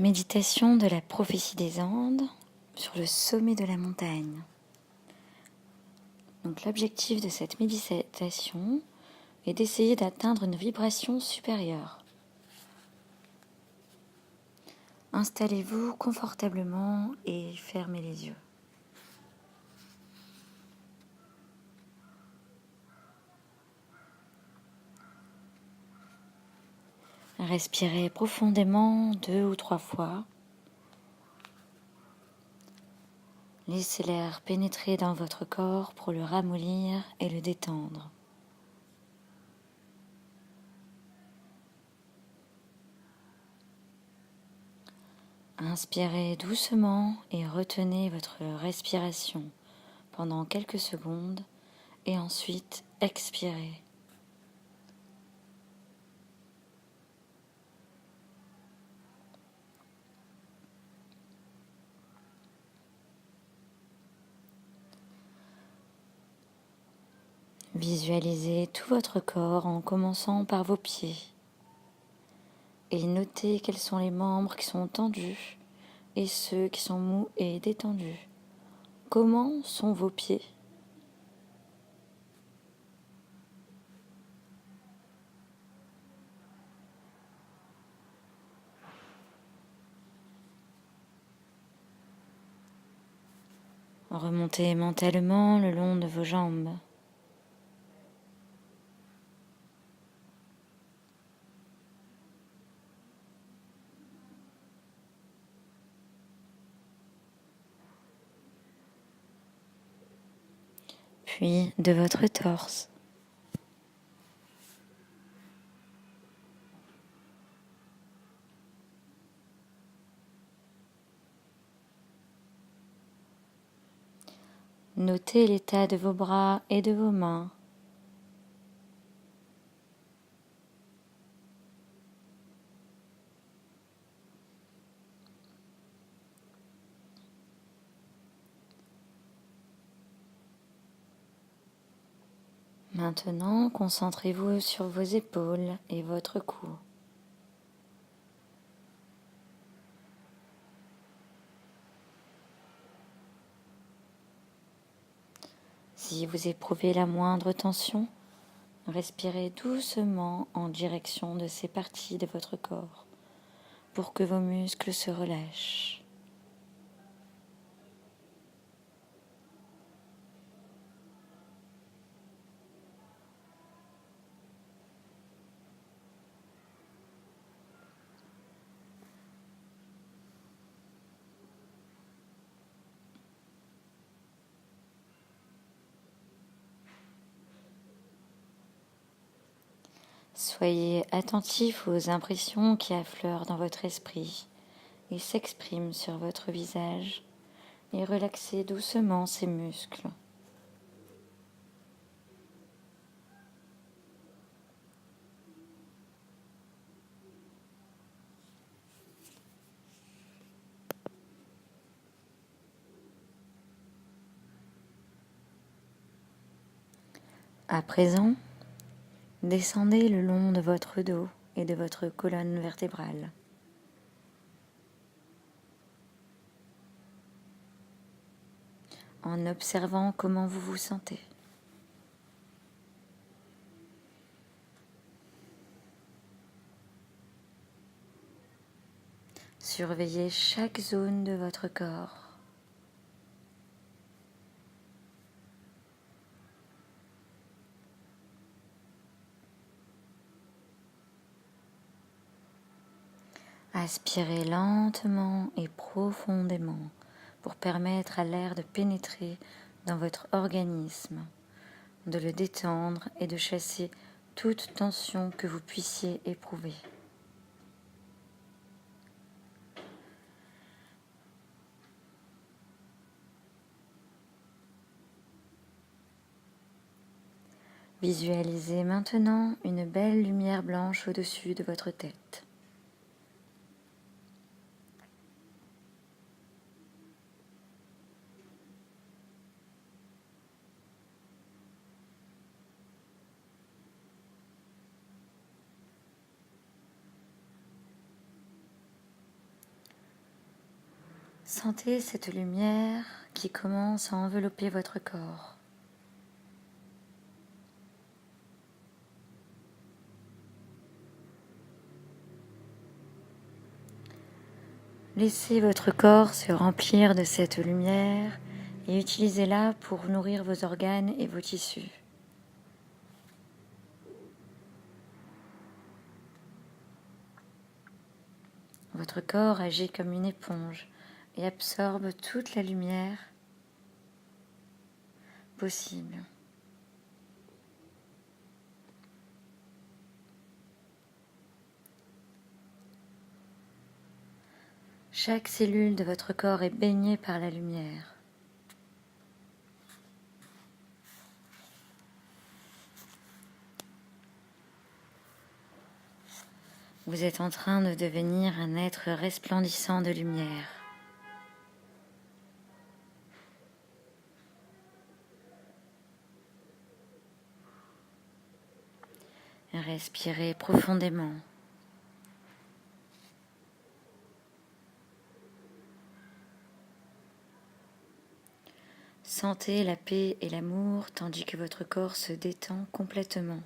Méditation de la prophétie des Andes sur le sommet de la montagne. Donc l'objectif de cette méditation est d'essayer d'atteindre une vibration supérieure. Installez-vous confortablement et fermez les yeux. Respirez profondément 2 ou 3 fois. Laissez l'air pénétrer dans votre corps pour le ramollir et le détendre. Inspirez doucement et retenez votre respiration pendant quelques secondes et ensuite expirez. Visualisez tout votre corps en commençant par vos pieds et notez quels sont les membres qui sont tendus et ceux qui sont mous et détendus. Comment sont vos pieds ? Remontez mentalement le long de vos jambes. Puis de votre torse. Notez l'état de vos bras et de vos mains. Maintenant, concentrez-vous sur vos épaules et votre cou. Si vous éprouvez la moindre tension, respirez doucement en direction de ces parties de votre corps pour que vos muscles se relâchent. Soyez attentif aux impressions qui affleurent dans votre esprit et s'expriment sur votre visage et relaxez doucement ces muscles. À présent, descendez le long de votre dos et de votre colonne vertébrale. En observant comment vous vous sentez. Surveillez chaque zone de votre corps. Aspirez lentement et profondément pour permettre à l'air de pénétrer dans votre organisme, de le détendre et de chasser toute tension que vous puissiez éprouver. Visualisez maintenant une belle lumière blanche au-dessus de votre tête. Sentez cette lumière qui commence à envelopper votre corps. Laissez votre corps se remplir de cette lumière et utilisez-la pour nourrir vos organes et vos tissus. Votre corps agit comme une éponge et absorbe toute la lumière possible. Chaque cellule de votre corps est baignée par la lumière. Vous êtes en train de devenir un être resplendissant de lumière. Respirez profondément. Sentez la paix et l'amour tandis que votre corps se détend complètement.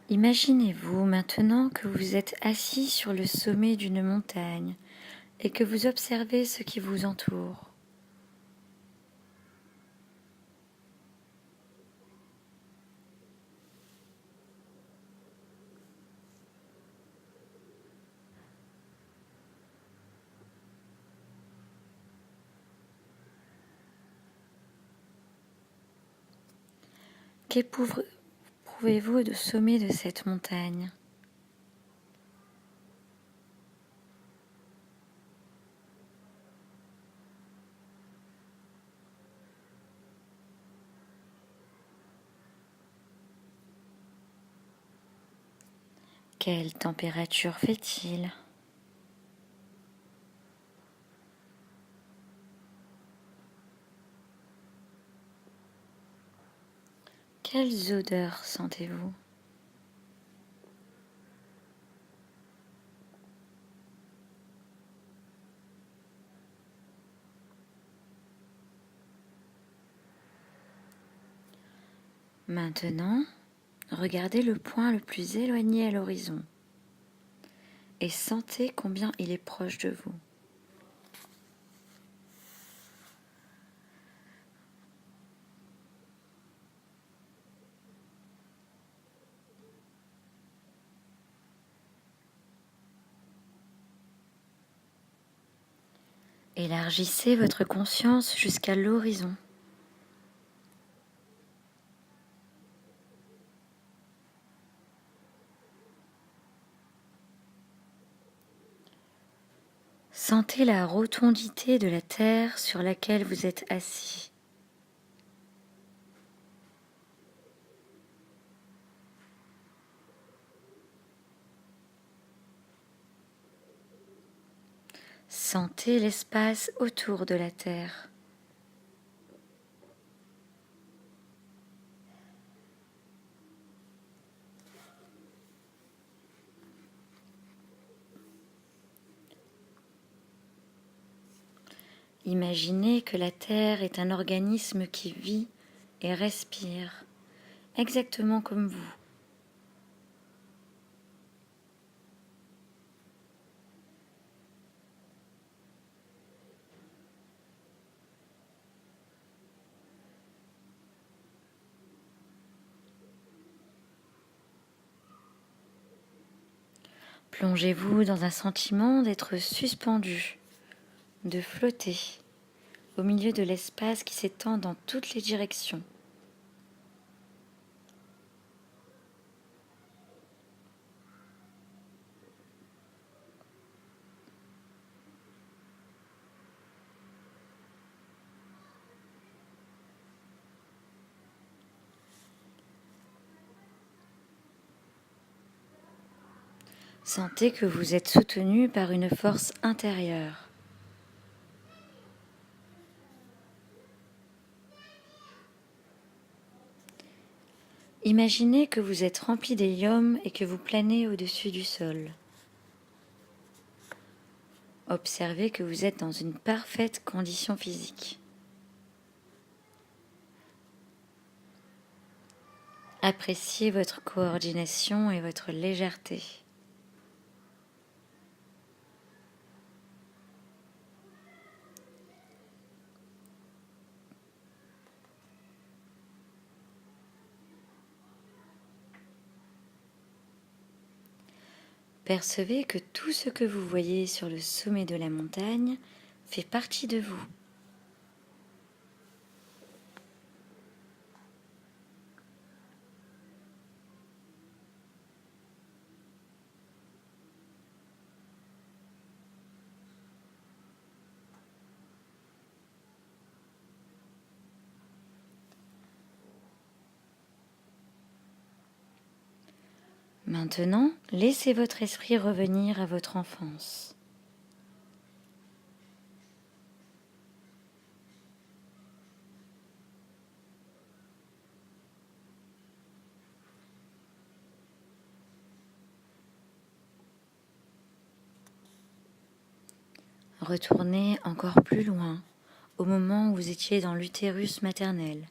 Imaginez-vous maintenant que vous êtes assis sur le sommet d'une montagne et que vous observez ce qui vous entoure. Qu'éprouvez-vous au sommet de cette montagne ? Quelle température fait-il ? Quelles odeurs sentez-vous ? Maintenant, regardez le point le plus éloigné à l'horizon et sentez combien il est proche de vous. Élargissez votre conscience jusqu'à l'horizon. Sentez la rotondité de la terre sur laquelle vous êtes assis. Sentez l'espace autour de la terre. Imaginez que la terre est un organisme qui vit et respire, exactement comme vous. Plongez-vous dans un sentiment d'être suspendu, de flotter au milieu de l'espace qui s'étend dans toutes les directions. Sentez que vous êtes soutenu par une force intérieure. Imaginez que vous êtes rempli d'hélium et que vous planez au-dessus du sol. Observez que vous êtes dans une parfaite condition physique. Appréciez votre coordination et votre légèreté. Percevez que tout ce que vous voyez sur le sommet de la montagne fait partie de vous. Maintenant, laissez votre esprit revenir à votre enfance. Retournez encore plus loin, au moment où vous étiez dans l'utérus maternel.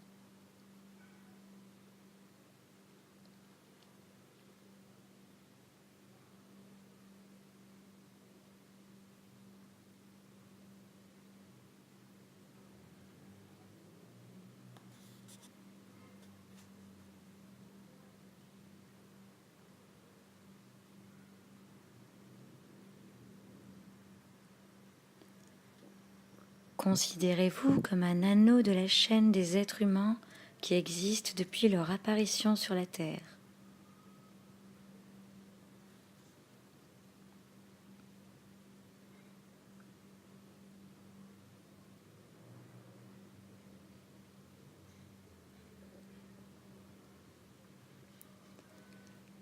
Considérez-vous comme un anneau de la chaîne des êtres humains qui existent depuis leur apparition sur la Terre.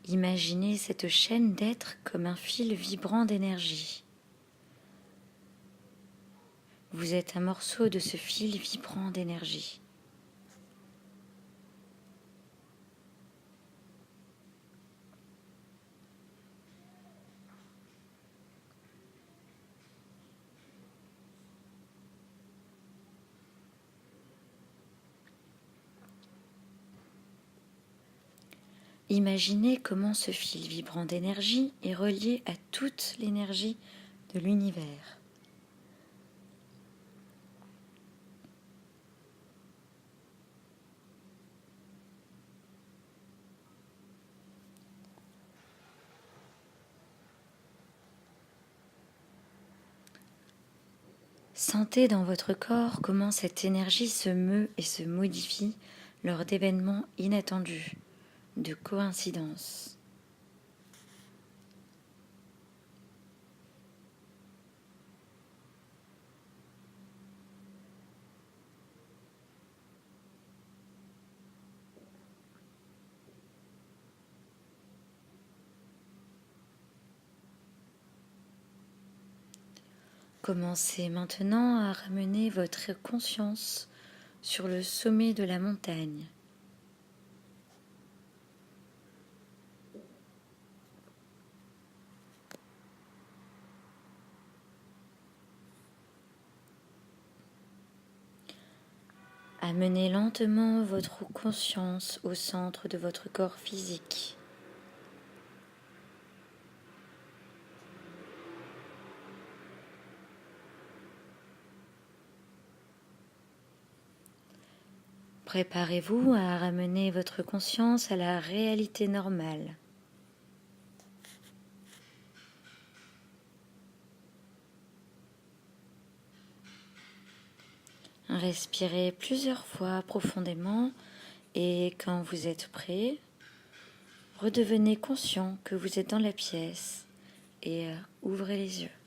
Imaginez cette chaîne d'êtres comme un fil vibrant d'énergie. Vous êtes un morceau de ce fil vibrant d'énergie. Imaginez comment ce fil vibrant d'énergie est relié à toute l'énergie de l'univers. Sentez dans votre corps comment cette énergie se meut et se modifie lors d'événements inattendus, de coïncidences. Commencez maintenant à ramener votre conscience sur le sommet de la montagne. Amenez lentement votre conscience au centre de votre corps physique. Préparez-vous à ramener votre conscience à la réalité normale. Respirez plusieurs fois profondément et quand vous êtes prêt, redevenez conscient que vous êtes dans la pièce et ouvrez les yeux.